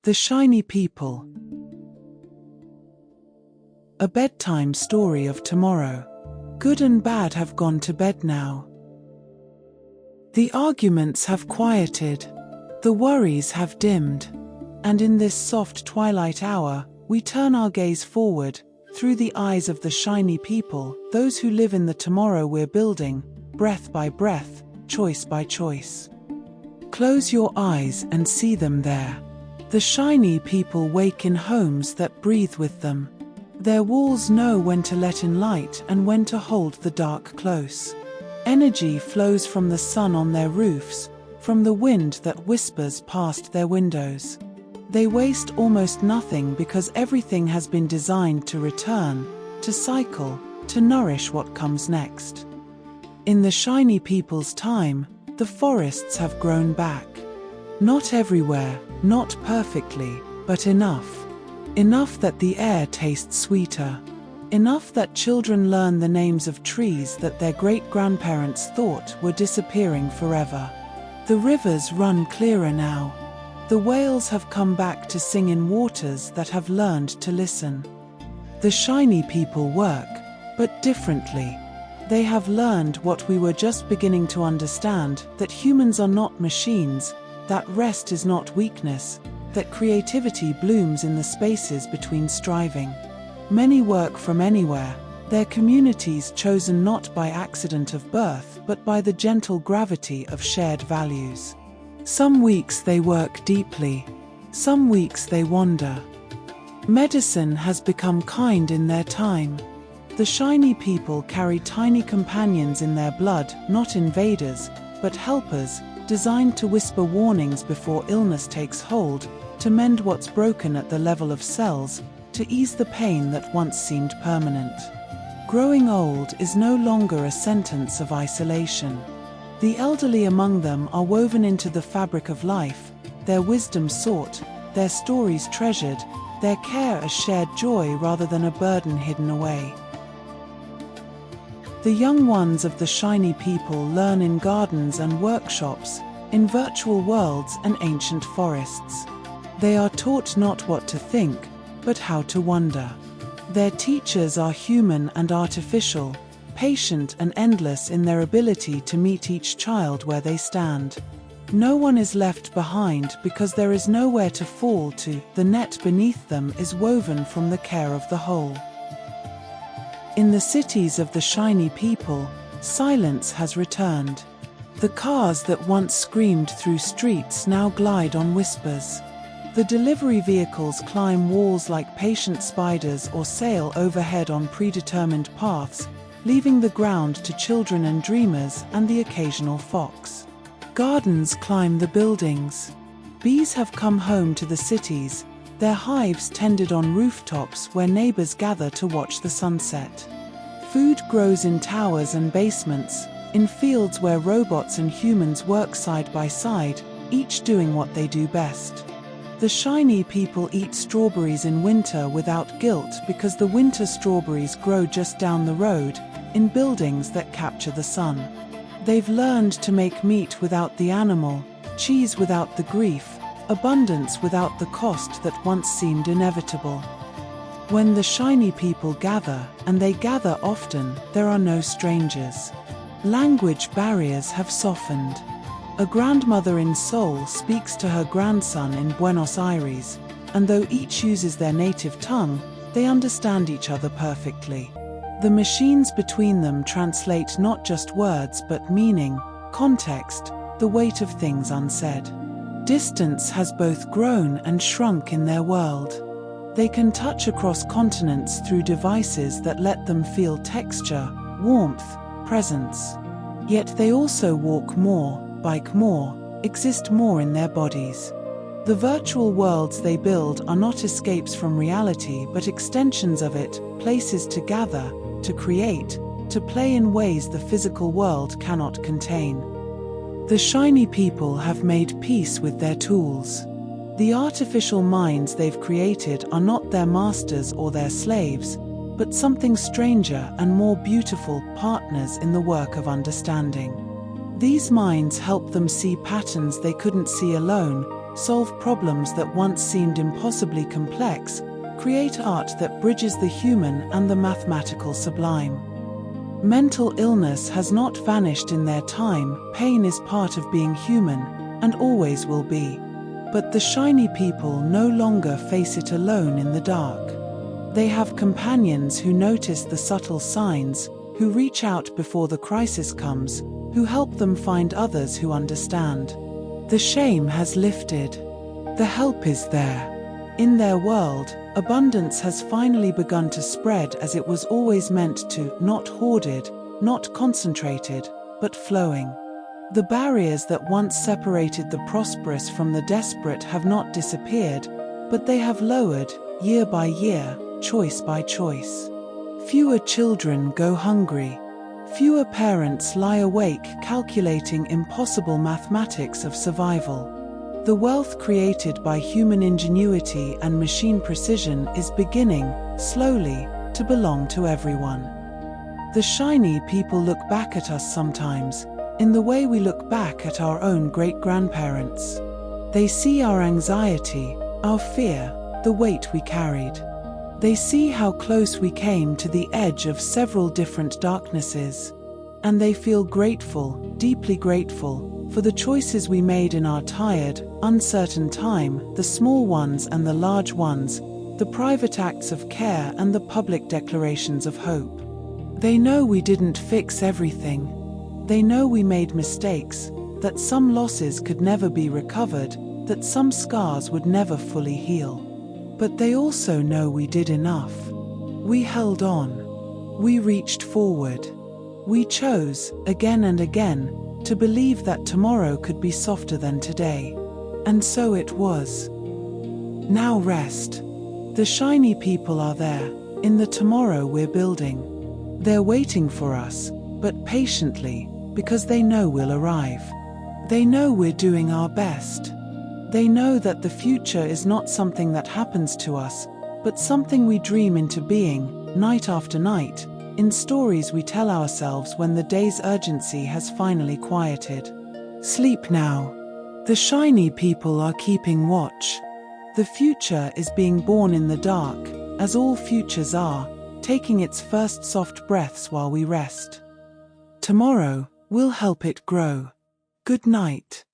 The Shiny People. A bedtime story of tomorrow. Good and bad have gone to bed now. The arguments have quieted. The worries have dimmed. And in this soft twilight hour, we turn our gaze forward, through the eyes of the shiny people, those who live in the tomorrow we're building, breath by breath, choice by choice. Close your eyes and see them there. The shiny people wake in homes that breathe with them. Their walls know when to let in light and when to hold the dark close. Energy flows from the sun on their roofs, from the wind that whispers past their windows. They waste almost nothing because everything has been designed to return, to cycle, to nourish what comes next. In the shiny people's time, the forests have grown back. Not everywhere, not perfectly, but enough. Enough that the air tastes sweeter. Enough that children learn the names of trees that their great-grandparents thought were disappearing forever. The rivers run clearer now. The whales have come back to sing in waters that have learned to listen. The shiny people work, but differently. They have learned what we were just beginning to understand, that humans are not machines, that rest is not weakness, that creativity blooms in the spaces between striving. Many work from anywhere, their communities chosen not by accident of birth but by the gentle gravity of shared values. Some weeks they work deeply, some weeks they wander. Medicine has become kind in their time. The shiny people carry tiny companions in their blood, not invaders, but helpers, designed to whisper warnings before illness takes hold, to mend what's broken at the level of cells, to ease the pain that once seemed permanent. Growing old is no longer a sentence of isolation. The elderly among them are woven into the fabric of life, their wisdom sought, their stories treasured, their care a shared joy rather than a burden hidden away. The young ones of the shiny people learn in gardens and workshops, in virtual worlds and ancient forests. They are taught not what to think, but how to wonder. Their teachers are human and artificial, patient and endless in their ability to meet each child where they stand. No one is left behind because there is nowhere to fall to. The net beneath them is woven from the care of the whole. In the cities of the shiny people, silence has returned. The cars that once screamed through streets now glide on whispers. The delivery vehicles climb walls like patient spiders or sail overhead on predetermined paths, leaving the ground to children and dreamers and the occasional fox. Gardens climb the buildings. Bees have come home to the cities, their hives tended on rooftops where neighbors gather to watch the sunset. Food grows in towers and basements, in fields where robots and humans work side by side, each doing what they do best. The shiny people eat strawberries in winter without guilt because the winter strawberries grow just down the road, in buildings that capture the sun. They've learned to make meat without the animal, cheese without the grief, abundance without the cost that once seemed inevitable. When the shiny people gather, and they gather often, there are no strangers. Language barriers have softened. A grandmother in Seoul speaks to her grandson in Buenos Aires, and though each uses their native tongue, they understand each other perfectly. The machines between them translate not just words but meaning, context, the weight of things unsaid. Distance has both grown and shrunk in their world. They can touch across continents through devices that let them feel texture, warmth, presence. Yet they also walk more, bike more, exist more in their bodies. The virtual worlds they build are not escapes from reality but extensions of it, places to gather, to create, to play in ways the physical world cannot contain. The shiny people have made peace with their tools. The artificial minds they've created are not their masters or their slaves, but something stranger and more beautiful, partners in the work of understanding. These minds help them see patterns they couldn't see alone, solve problems that once seemed impossibly complex, create art that bridges the human and the mathematical sublime. Mental illness has not vanished in their time, pain is part of being human, and always will be. But the shiny people no longer face it alone in the dark. They have companions who notice the subtle signs, who reach out before the crisis comes, who help them find others who understand. The shame has lifted. The help is there. In their world, abundance has finally begun to spread as it was always meant to, not hoarded, not concentrated, but flowing. The barriers that once separated the prosperous from the desperate have not disappeared, but they have lowered, year by year, choice by choice. Fewer children go hungry. Fewer parents lie awake calculating impossible mathematics of survival. The wealth created by human ingenuity and machine precision is beginning, slowly, to belong to everyone. The shiny people look back at us sometimes, in the way we look back at our own great-grandparents. They see our anxiety, our fear, the weight we carried. They see how close we came to the edge of several different darknesses. And they feel grateful, deeply grateful, for the choices we made in our tired, uncertain time, the small ones and the large ones, the private acts of care and the public declarations of hope. They know we didn't fix everything. They know we made mistakes, that some losses could never be recovered, that some scars would never fully heal. But they also know we did enough. We held on. We reached forward. We chose, again and again, to believe that tomorrow could be softer than today. And so it was. Now rest. The shiny people are there, in the tomorrow we're building. They're waiting for us, but patiently, because they know we'll arrive. They know we're doing our best. They know that the future is not something that happens to us, but something we dream into being, night after night, in stories we tell ourselves when the day's urgency has finally quieted. Sleep now. The shiny people are keeping watch. The future is being born in the dark, as all futures are, taking its first soft breaths while we rest. Tomorrow, we'll help it grow. Good night.